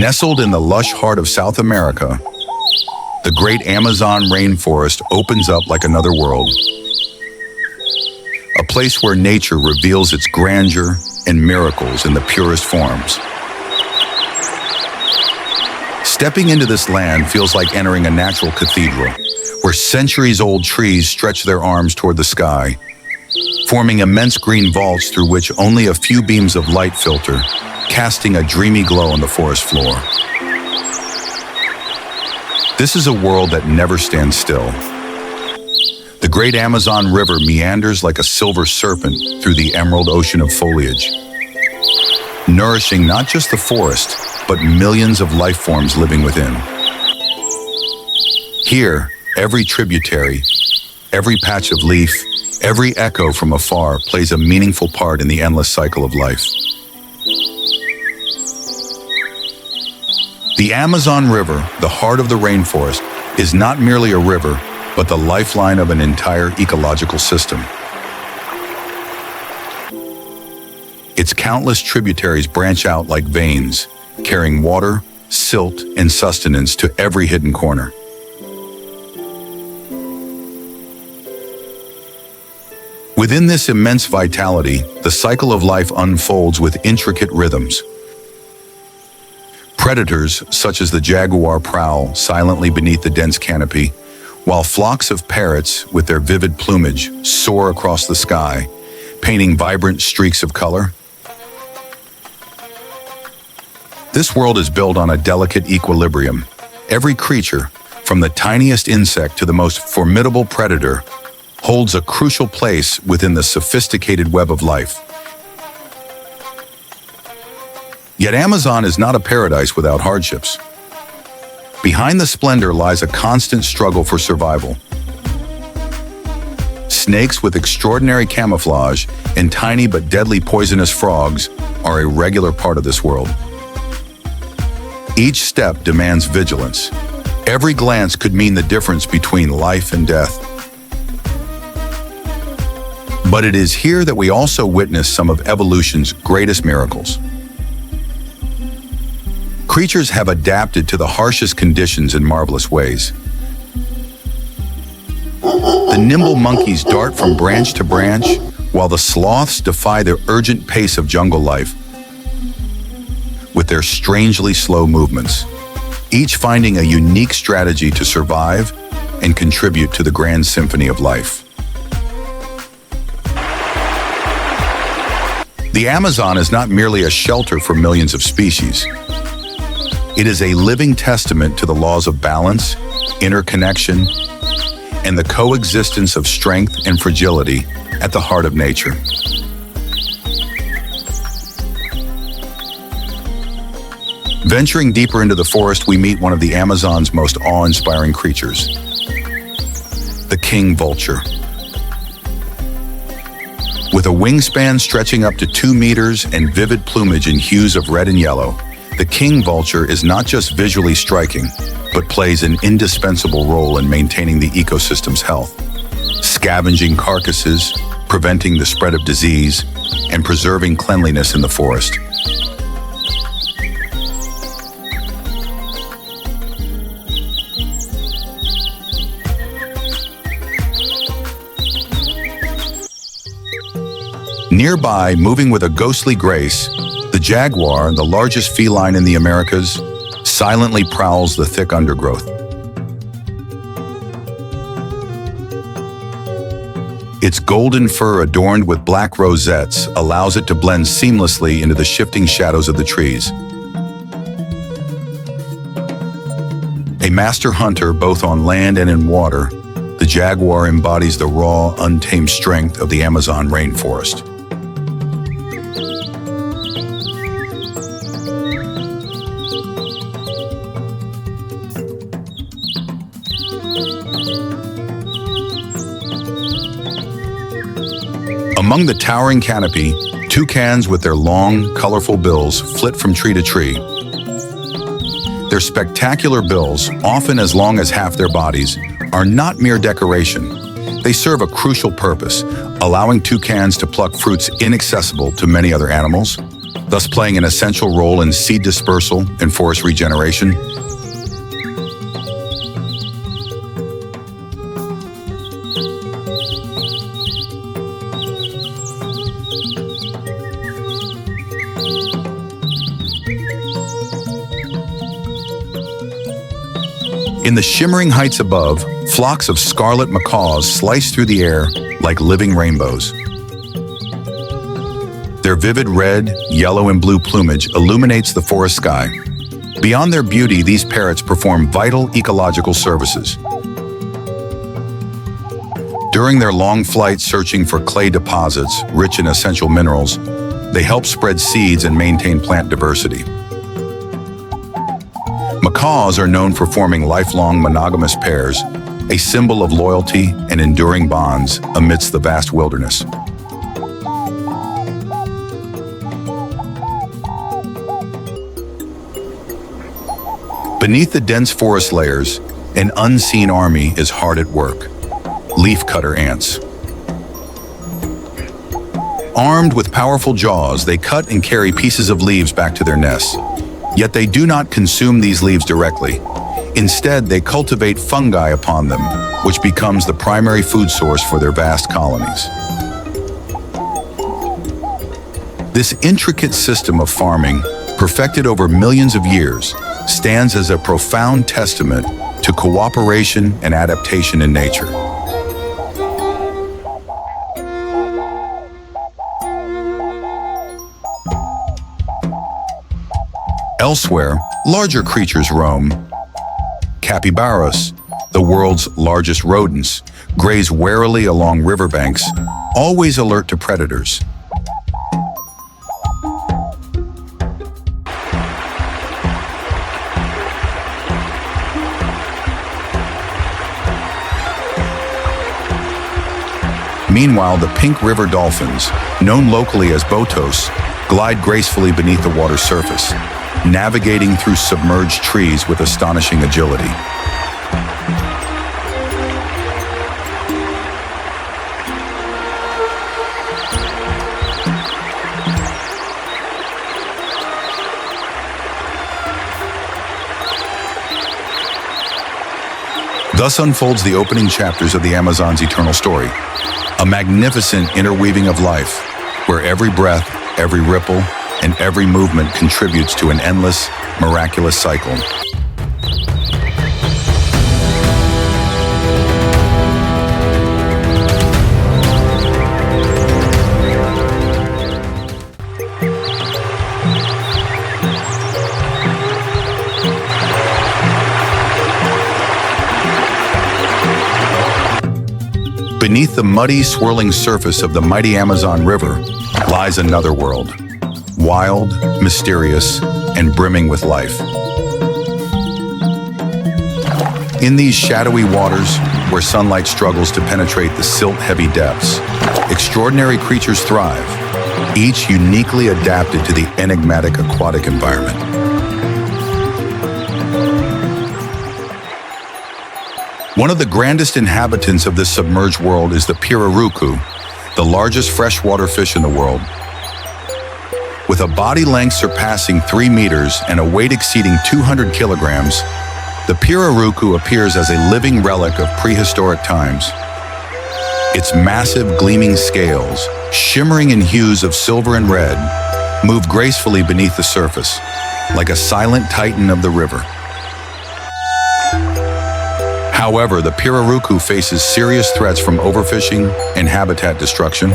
Nestled in the lush heart of South America, the great Amazon rainforest opens up like another world. A place where nature reveals its grandeur and miracles in the purest forms. Stepping into this land feels like entering a natural cathedral, where centuries-old trees stretch their arms toward the sky, forming immense green vaults through which only a few beams of light filter, casting a dreamy glow on the forest floor. This is a world that never stands still. The great Amazon River meanders like a silver serpent through the emerald ocean of foliage, nourishing not just the forest, but millions of life forms living within. Here, every tributary, every patch of leaf, every echo from afar plays a meaningful part in the endless cycle of life. The Amazon River, the heart of the rainforest, is not merely a river, but the lifeline of an entire ecological system. Its countless tributaries branch out like veins, carrying water, silt, and sustenance to every hidden corner. Within this immense vitality, the cycle of life unfolds with intricate rhythms. Predators, such as the jaguar, prowl silently beneath the dense canopy, while flocks of parrots, with their vivid plumage, soar across the sky, painting vibrant streaks of color. This world is built on a delicate equilibrium. Every creature, from the tiniest insect to the most formidable predator, holds a crucial place within the sophisticated web of life. Yet Amazon is not a paradise without hardships. Behind the splendor lies a constant struggle for survival. Snakes with extraordinary camouflage and tiny but deadly poisonous frogs are a regular part of this world. Each step demands vigilance. Every glance could mean the difference between life and death. But it is here that we also witness some of evolution's greatest miracles. Creatures have adapted to the harshest conditions in marvelous ways. The nimble monkeys dart from branch to branch, while the sloths defy the urgent pace of jungle life with their strangely slow movements, each finding a unique strategy to survive and contribute to the grand symphony of life. The Amazon is not merely a shelter for millions of species. It is a living testament to the laws of balance, interconnection, and the coexistence of strength and fragility at the heart of nature. Venturing deeper into the forest, we meet one of the Amazon's most awe-inspiring creatures, the king vulture. With a wingspan stretching up to 2 meters and vivid plumage in hues of red and yellow, the king vulture is not just visually striking, but plays an indispensable role in maintaining the ecosystem's health, scavenging carcasses, preventing the spread of disease, and preserving cleanliness in the forest. Nearby, moving with a ghostly grace, the jaguar, the largest feline in the Americas, silently prowls the thick undergrowth. Its golden fur adorned with black rosettes allows it to blend seamlessly into the shifting shadows of the trees. A master hunter both on land and in water, the jaguar embodies the raw, untamed strength of the Amazon rainforest. Among the towering canopy, toucans with their long, colorful bills flit from tree to tree. Their spectacular bills, often as long as half their bodies, are not mere decoration. They serve a crucial purpose, allowing toucans to pluck fruits inaccessible to many other animals. thus playing an essential role in seed dispersal and forest regeneration. In the shimmering heights above, flocks of scarlet macaws slice through the air like living rainbows. Their vivid red, yellow, and blue plumage illuminates the forest sky. Beyond their beauty, these parrots perform vital ecological services. During their long flight searching for clay deposits rich in essential minerals, they help spread seeds and maintain plant diversity. Macaws are known for forming lifelong monogamous pairs, a symbol of loyalty and enduring bonds amidst the vast wilderness. Beneath the dense forest layers, an unseen army is hard at work: leafcutter ants. Armed with powerful jaws, they cut and carry pieces of leaves back to their nests. Yet they do not consume these leaves directly. Instead, they cultivate fungi upon them, which becomes the primary food source for their vast colonies. This intricate system of farming, perfected over millions of years, stands as a profound testament to cooperation and adaptation in nature. Elsewhere, larger creatures roam. Capybaras, the world's largest rodents, graze warily along riverbanks, always alert to predators. Meanwhile, the pink river dolphins, known locally as botos, glide gracefully beneath the water's surface, navigating through submerged trees with astonishing agility. Thus unfolds the opening chapters of the Amazon's eternal story, a magnificent interweaving of life, where every breath, every ripple, and every movement contributes to an endless, miraculous cycle. Beneath the muddy, swirling surface of the mighty Amazon River lies another world, wild, mysterious, and brimming with life. In these shadowy waters, where sunlight struggles to penetrate the silt-heavy depths, extraordinary creatures thrive, each uniquely adapted to the enigmatic aquatic environment. One of the grandest inhabitants of this submerged world is the pirarucu, the largest freshwater fish in the world. With a body length surpassing 3 meters and a weight exceeding 200 kilograms, the pirarucu appears as a living relic of prehistoric times. Its massive, gleaming scales, shimmering in hues of silver and red, move gracefully beneath the surface, like a silent titan of the river. However, the pirarucu faces serious threats from overfishing and habitat destruction.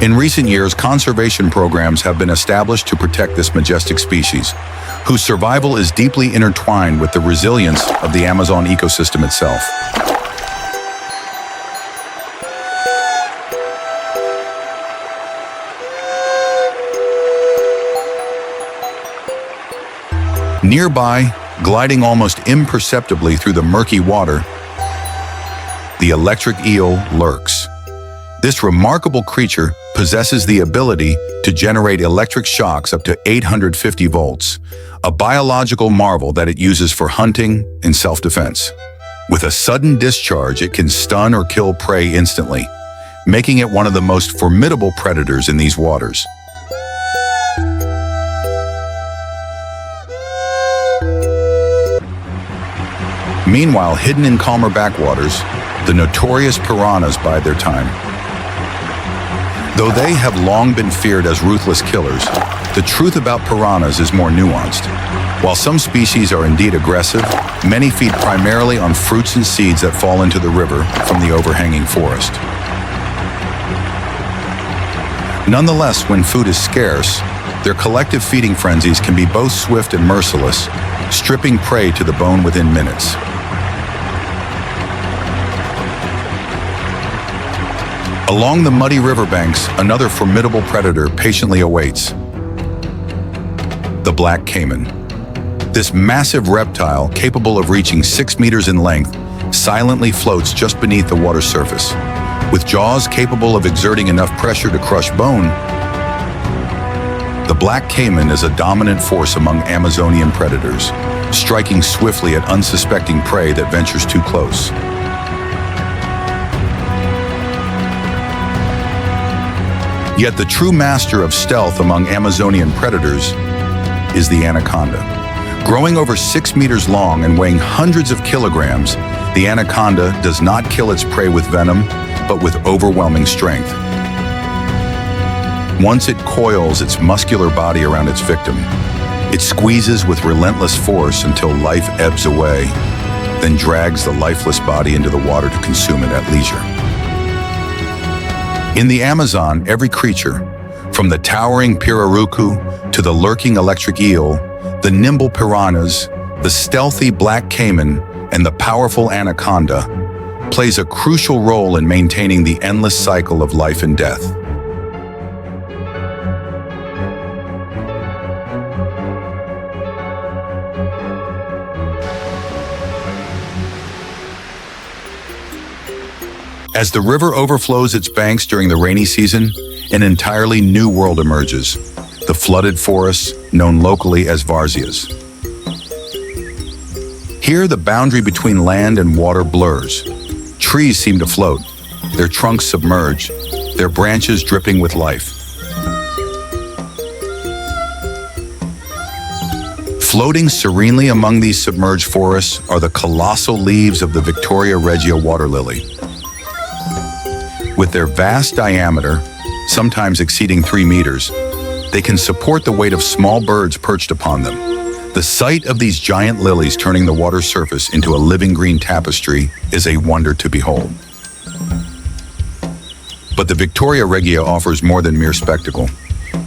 In recent years, conservation programs have been established to protect this majestic species, whose survival is deeply intertwined with the resilience of the Amazon ecosystem itself. Nearby, gliding almost imperceptibly through the murky water, the electric eel lurks. This remarkable creature possesses the ability to generate electric shocks up to 850 volts, a biological marvel that it uses for hunting and self-defense. With a sudden discharge, it can stun or kill prey instantly, making it one of the most formidable predators in these waters. Meanwhile, hidden in calmer backwaters, the notorious piranhas bide their time. Though they have long been feared as ruthless killers, the truth about piranhas is more nuanced. While some species are indeed aggressive, many feed primarily on fruits and seeds that fall into the river from the overhanging forest. Nonetheless, when food is scarce, their collective feeding frenzies can be both swift and merciless, stripping prey to the bone within minutes. Along the muddy riverbanks, another formidable predator patiently awaits: the black caiman. This massive reptile, capable of reaching 6 meters in length, silently floats just beneath the water's surface. With jaws capable of exerting enough pressure to crush bone, the black caiman is a dominant force among Amazonian predators, striking swiftly at unsuspecting prey that ventures too close. Yet the true master of stealth among Amazonian predators is the anaconda. Growing over 6 meters long and weighing hundreds of kilograms, the anaconda does not kill its prey with venom, but with overwhelming strength. Once it coils its muscular body around its victim, it squeezes with relentless force until life ebbs away, then drags the lifeless body into the water to consume it at leisure. In the Amazon, every creature, from the towering pirarucu to the lurking electric eel, the nimble piranhas, the stealthy black caiman, and the powerful anaconda, plays a crucial role in maintaining the endless cycle of life and death. As the river overflows its banks during the rainy season, an entirely new world emerges: the flooded forests known locally as varzias. Here, the boundary between land and water blurs. Trees seem to float, their trunks submerged, their branches dripping with life. Floating serenely among these submerged forests are the colossal leaves of the Victoria regia water lily. With their vast diameter, sometimes exceeding 3 meters, they can support the weight of small birds perched upon them. The sight of these giant lilies turning the water surface into a living green tapestry is a wonder to behold. But the Victoria regia offers more than mere spectacle.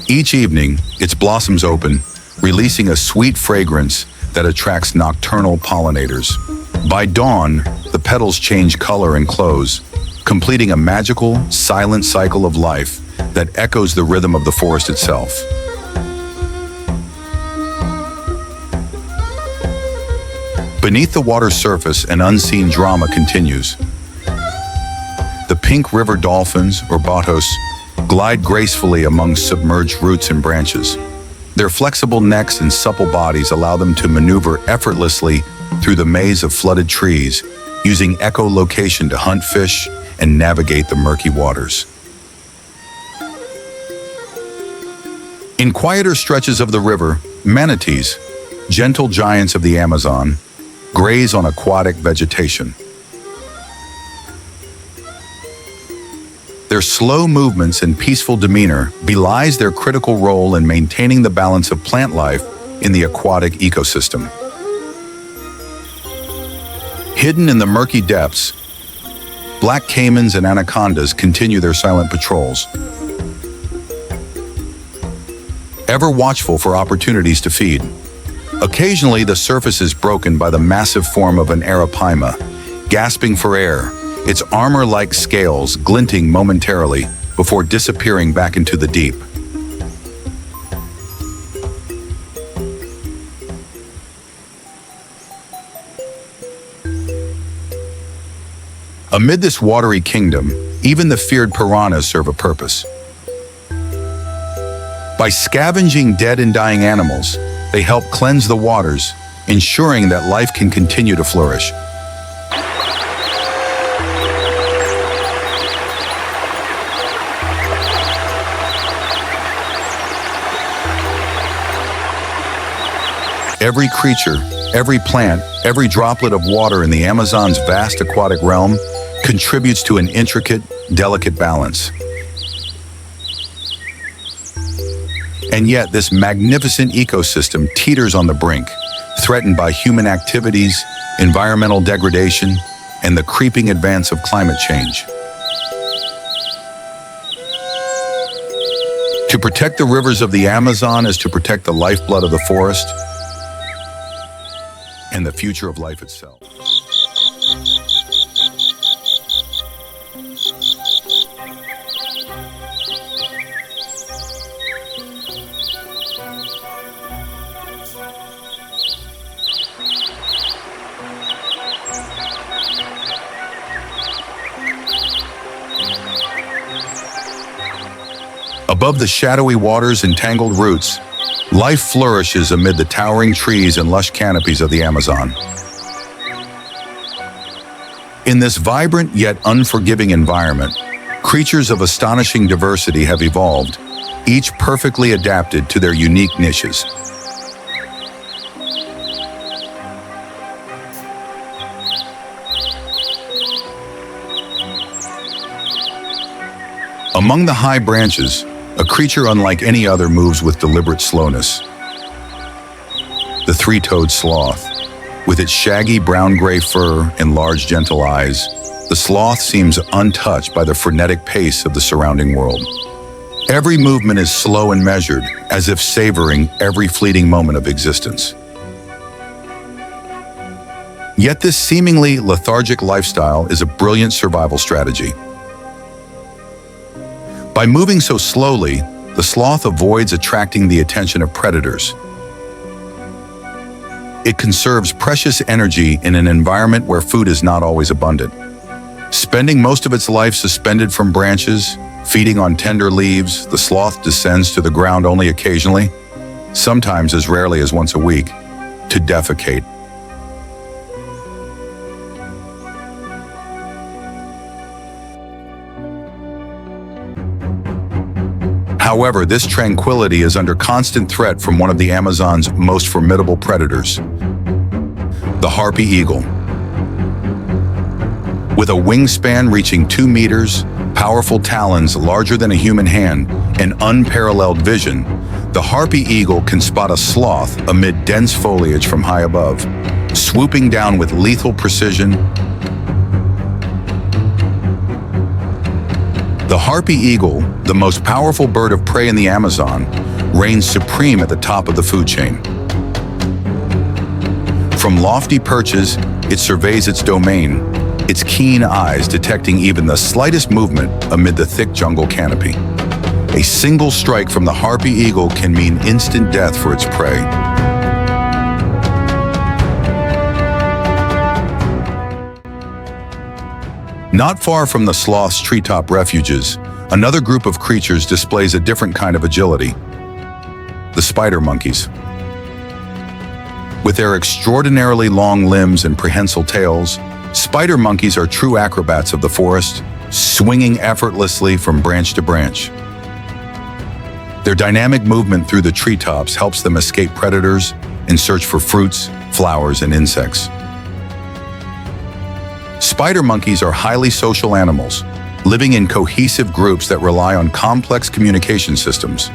Each evening, its blossoms open, releasing a sweet fragrance that attracts nocturnal pollinators. By dawn, the petals change color and close, completing a magical, silent cycle of life that echoes the rhythm of the forest itself. Beneath the water's surface, an unseen drama continues. The pink river dolphins, or batos, glide gracefully among submerged roots and branches. Their flexible necks and supple bodies allow them to maneuver effortlessly through the maze of flooded trees, using echolocation to hunt fish and navigate the murky waters. In quieter stretches of the river, manatees, gentle giants of the Amazon, graze on aquatic vegetation. Their slow movements and peaceful demeanor belies their critical role in maintaining the balance of plant life in the aquatic ecosystem. Hidden in the murky depths, black caimans and anacondas continue their silent patrols, ever watchful for opportunities to feed. Occasionally, the surface is broken by the massive form of an arapaima, gasping for air, its armor-like scales glinting momentarily before disappearing back into the deep. Amid this watery kingdom, even the feared piranhas serve a purpose. By scavenging dead and dying animals, they help cleanse the waters, ensuring that life can continue to flourish. Every creature, Every plant, every droplet of water in the Amazon's vast aquatic realm contributes to an intricate, delicate balance. And yet, this magnificent ecosystem teeters on the brink, threatened by human activities, environmental degradation, and the creeping advance of climate change. To protect the rivers of the Amazon is to protect the lifeblood of the forest and the future of life itself. Above the shadowy waters and tangled roots, life flourishes amid the towering trees and lush canopies of the Amazon. In this vibrant yet unforgiving environment, creatures of astonishing diversity have evolved, each perfectly adapted to their unique niches. Among the high branches, a creature unlike any other moves with deliberate slowness. The three-toed sloth. With its shaggy brown-gray fur and large, gentle eyes, the sloth seems untouched by the frenetic pace of the surrounding world. Every movement is slow and measured, as if savoring every fleeting moment of existence. Yet this seemingly lethargic lifestyle is a brilliant survival strategy. By moving so slowly, the sloth avoids attracting the attention of predators. It conserves precious energy in an environment where food is not always abundant. Spending most of its life suspended from branches, feeding on tender leaves, the sloth descends to the ground only occasionally, sometimes as rarely as once a week, to defecate. However, this tranquility is under constant threat from one of the Amazon's most formidable predators, the harpy eagle. With a wingspan reaching 2 meters, powerful talons larger than a human hand, and unparalleled vision, the harpy eagle can spot a sloth amid dense foliage from high above, swooping down with lethal precision. The harpy eagle, the most powerful bird of prey in the Amazon, reigns supreme at the top of the food chain. From lofty perches, it surveys its domain, its keen eyes detecting even the slightest movement amid the thick jungle canopy. A single strike from the harpy eagle can mean instant death for its prey. Not far from the sloth's treetop refuges, another group of creatures displays a different kind of agility: the spider monkeys. With their extraordinarily long limbs and prehensile tails, spider monkeys are true acrobats of the forest, swinging effortlessly from branch to branch. Their dynamic movement through the treetops helps them escape predators and search for fruits, flowers, and insects. Spider monkeys are highly social animals, living in cohesive groups that rely on complex communication systems.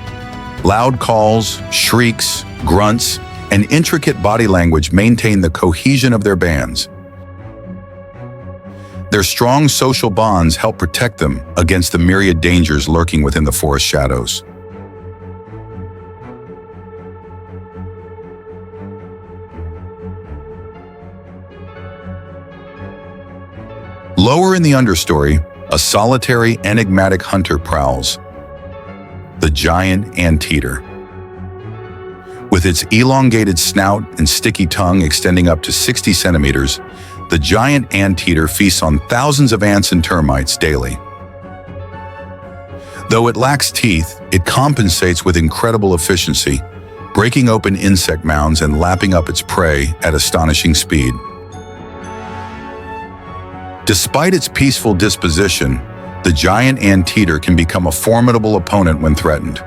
Loud calls, shrieks, grunts, and intricate body language maintain the cohesion of their bands. Their strong social bonds help protect them against the myriad dangers lurking within the forest shadows. Lower in the understory, a solitary, enigmatic hunter prowls: the giant anteater. With its elongated snout and sticky tongue extending up to 60 centimeters, the giant anteater feasts on thousands of ants and termites daily. Though it lacks teeth, it compensates with incredible efficiency, breaking open insect mounds and lapping up its prey at astonishing speed. Despite its peaceful disposition, the giant anteater can become a formidable opponent when threatened.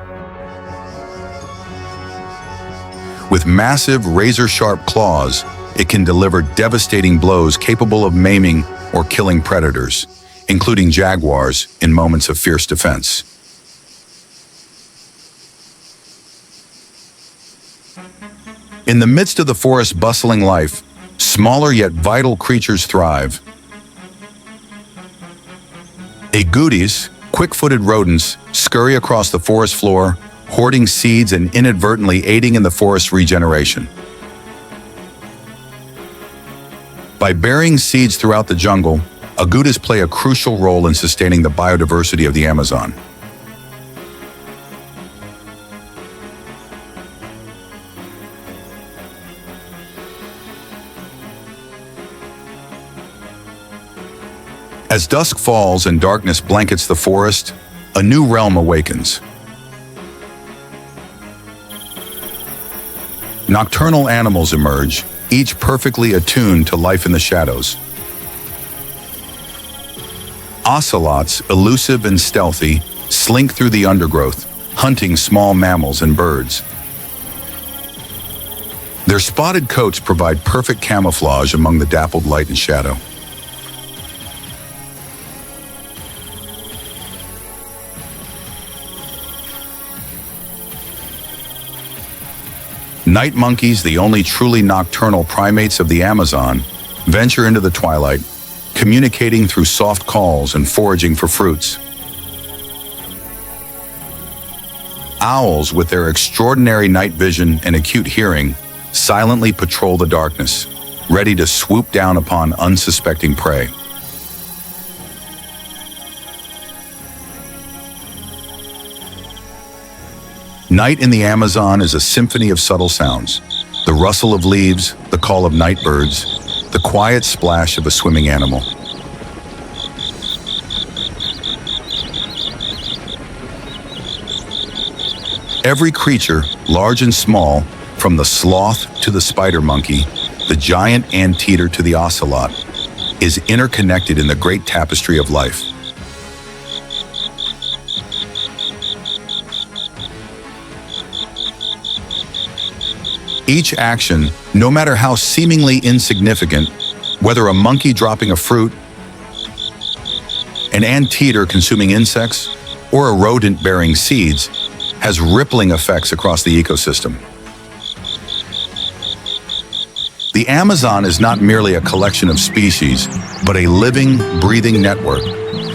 With massive, razor-sharp claws, it can deliver devastating blows capable of maiming or killing predators, including jaguars, in moments of fierce defense. In the midst of the forest's bustling life, smaller yet vital creatures thrive. Agoutis, quick-footed rodents, scurry across the forest floor, hoarding seeds and inadvertently aiding in the forest's regeneration. By burying seeds throughout the jungle, agoutis play a crucial role in sustaining the biodiversity of the Amazon. As dusk falls and darkness blankets the forest, a new realm awakens. Nocturnal animals emerge, each perfectly attuned to life in the shadows. Ocelots, elusive and stealthy, slink through the undergrowth, hunting small mammals and birds. Their spotted coats provide perfect camouflage among the dappled light and shadow. Night monkeys, the only truly nocturnal primates of the Amazon, venture into the twilight, communicating through soft calls and foraging for fruits. Owls, with their extraordinary night vision and acute hearing, silently patrol the darkness, ready to swoop down upon unsuspecting prey. Night in the Amazon is a symphony of subtle sounds. The rustle of leaves, the call of night birds, the quiet splash of a swimming animal. Every creature, large and small, from the sloth to the spider monkey, the giant anteater to the ocelot, is interconnected in the great tapestry of life. Each action, no matter how seemingly insignificant, whether a monkey dropping a fruit, an anteater consuming insects, or a rodent bearing seeds, has rippling effects across the ecosystem. The Amazon is not merely a collection of species, but a living, breathing network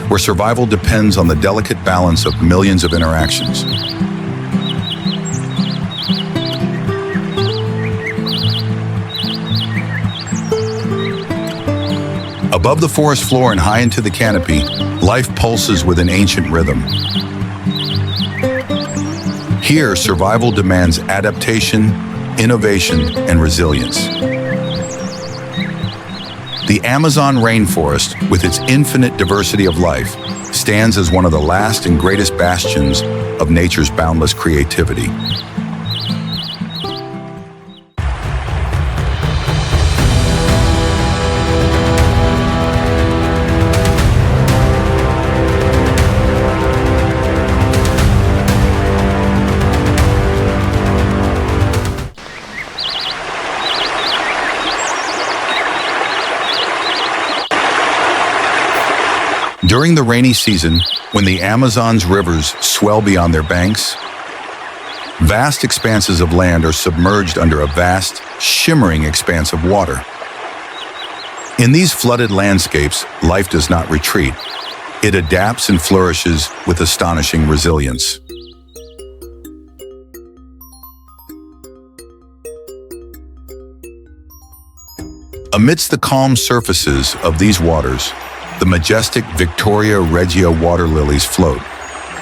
where survival depends on the delicate balance of millions of interactions. Above the forest floor and high into the canopy, life pulses with an ancient rhythm. Here, survival demands adaptation, innovation, and resilience. The Amazon rainforest, with its infinite diversity of life, stands as one of the last and greatest bastions of nature's boundless creativity. During the rainy season, when the Amazon's rivers swell beyond their banks, vast expanses of land are submerged under a vast, shimmering expanse of water. In these flooded landscapes, life does not retreat. It adapts and flourishes with astonishing resilience. Amidst the calm surfaces of these waters, the majestic Victoria regia water lilies float,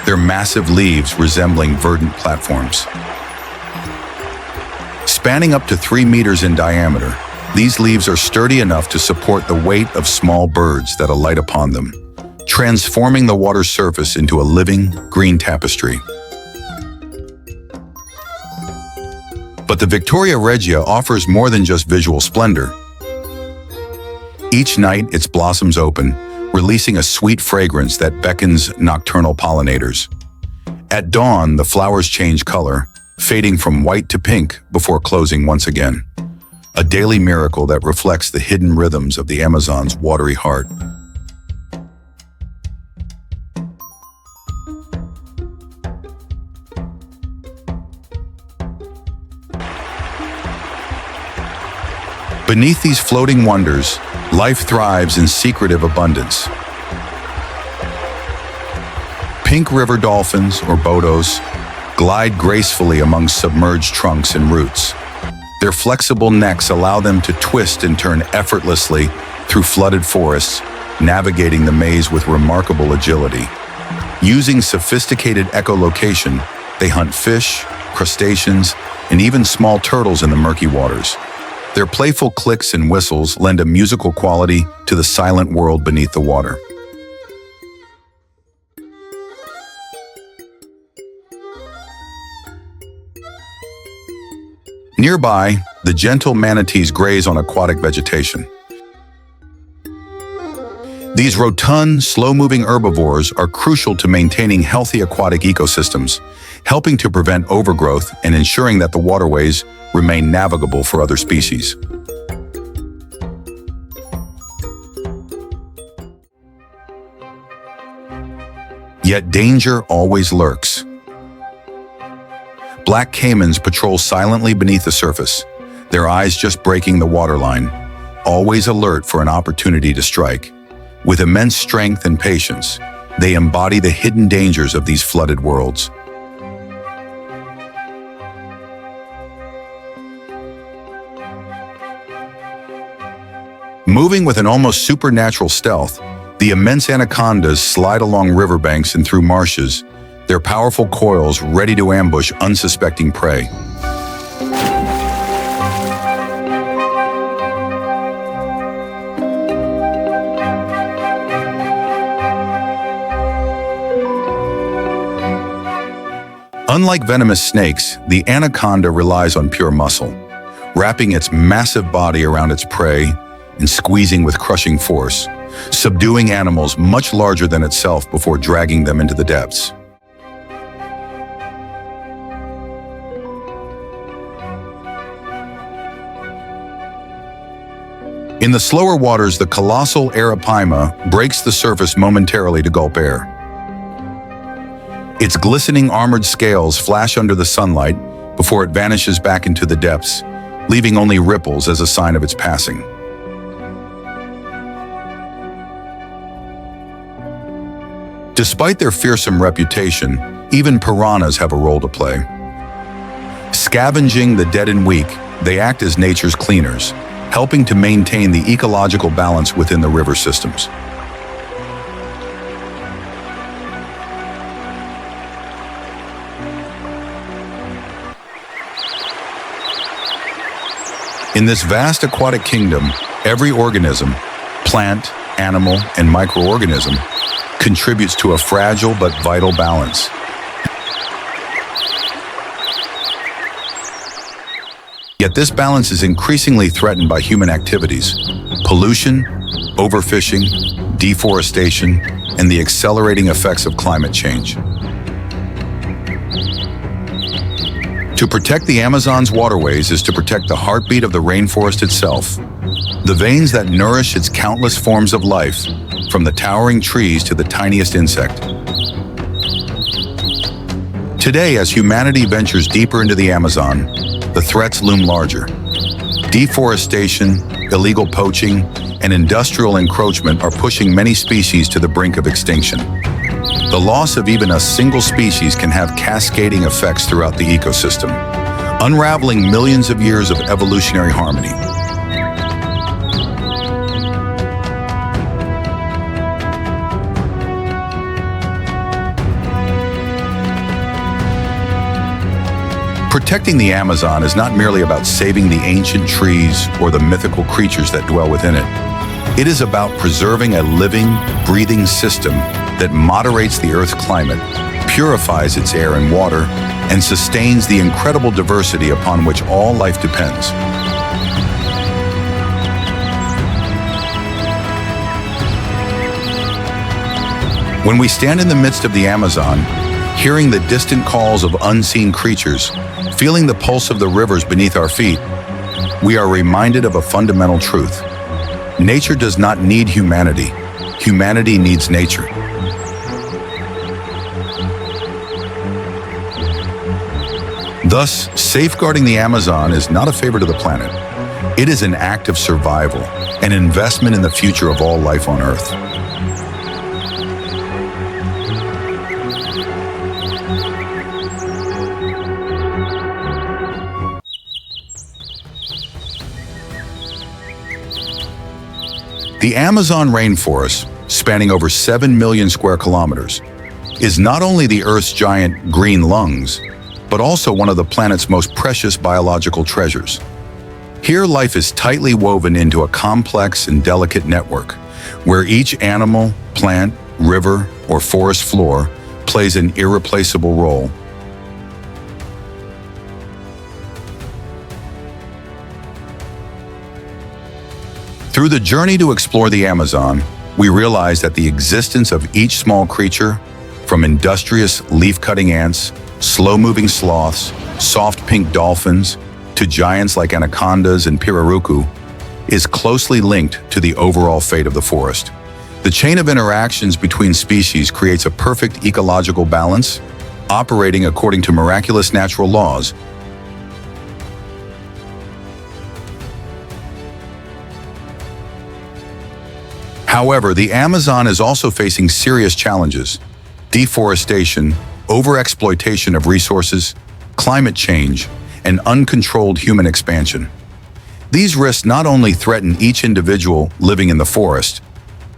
their massive leaves resembling verdant platforms. Spanning up to 3 meters in diameter, these leaves are sturdy enough to support the weight of small birds that alight upon them, transforming the water's surface into a living, green tapestry. But the Victoria regia offers more than just visual splendor. Each night, its blossoms open, releasing a sweet fragrance that beckons nocturnal pollinators. At dawn, the flowers change color, fading from white to pink before closing once again. A daily miracle that reflects the hidden rhythms of the Amazon's watery heart. Beneath these floating wonders, life thrives in secretive abundance. Pink river dolphins, or botos, glide gracefully among submerged trunks and roots. Their flexible necks allow them to twist and turn effortlessly through flooded forests, navigating the maze with remarkable agility. Using sophisticated echolocation, they hunt fish, crustaceans, and even small turtles in the murky waters. Their playful clicks and whistles lend a musical quality to the silent world beneath the water. Nearby, the gentle manatees graze on aquatic vegetation. These rotund, slow-moving herbivores are crucial to maintaining healthy aquatic ecosystems, helping to prevent overgrowth and ensuring that the waterways remain navigable for other species. Yet danger always lurks. Black caimans patrol silently beneath the surface, their eyes just breaking the waterline, always alert for an opportunity to strike. With immense strength and patience, they embody the hidden dangers of these flooded worlds. Moving with an almost supernatural stealth, the immense anacondas slide along riverbanks and through marshes, their powerful coils ready to ambush unsuspecting prey. Unlike venomous snakes, the anaconda relies on pure muscle, wrapping its massive body around its prey and squeezing with crushing force, subduing animals much larger than itself before dragging them into the depths. In the slower waters, the colossal arapaima breaks the surface momentarily to gulp air. Its glistening armored scales flash under the sunlight before it vanishes back into the depths, leaving only ripples as a sign of its passing. Despite their fearsome reputation, even piranhas have a role to play. Scavenging the dead and weak, they act as nature's cleaners, helping to maintain the ecological balance within the river systems. In this vast aquatic kingdom, every organism, plant, animal, and microorganism, contributes to a fragile but vital balance. Yet this balance is increasingly threatened by human activities: pollution, overfishing, deforestation, and the accelerating effects of climate change. To protect the Amazon's waterways is to protect the heartbeat of the rainforest itself, the veins that nourish its countless forms of life, from the towering trees to the tiniest insect. Today, as humanity ventures deeper into the Amazon, the threats loom larger. Deforestation, illegal poaching, and industrial encroachment are pushing many species to the brink of extinction. The loss of even a single species can have cascading effects throughout the ecosystem, unraveling millions of years of evolutionary harmony. Protecting the Amazon is not merely about saving the ancient trees or the mythical creatures that dwell within it. It is about preserving a living, breathing system that moderates the Earth's climate, purifies its air and water, and sustains the incredible diversity upon which all life depends. When we stand in the midst of the Amazon, hearing the distant calls of unseen creatures, feeling the pulse of the rivers beneath our feet, we are reminded of a fundamental truth. Nature does not need humanity. Humanity needs nature. Thus, safeguarding the Amazon is not a favor to the planet. It is an act of survival, an investment in the future of all life on Earth. The Amazon rainforest, spanning over 7 million square kilometers, is not only the Earth's giant green lungs, but also one of the planet's most precious biological treasures. Here, life is tightly woven into a complex and delicate network, where each animal, plant, river, or forest floor plays an irreplaceable role. Through the journey to explore the Amazon, we realize that the existence of each small creature, from industrious leaf-cutting ants, slow-moving sloths, soft pink dolphins, to giants like anacondas and pirarucu, is closely linked to the overall fate of the forest. The chain of interactions between species creates a perfect ecological balance, operating according to miraculous natural laws. However, the Amazon is also facing serious challenges: deforestation, overexploitation of resources, climate change, and uncontrolled human expansion. These risks not only threaten each individual living in the forest,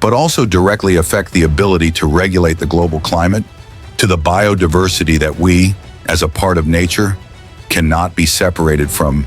but also directly affect the ability to regulate the global climate, to the biodiversity that we, as a part of nature, cannot be separated from.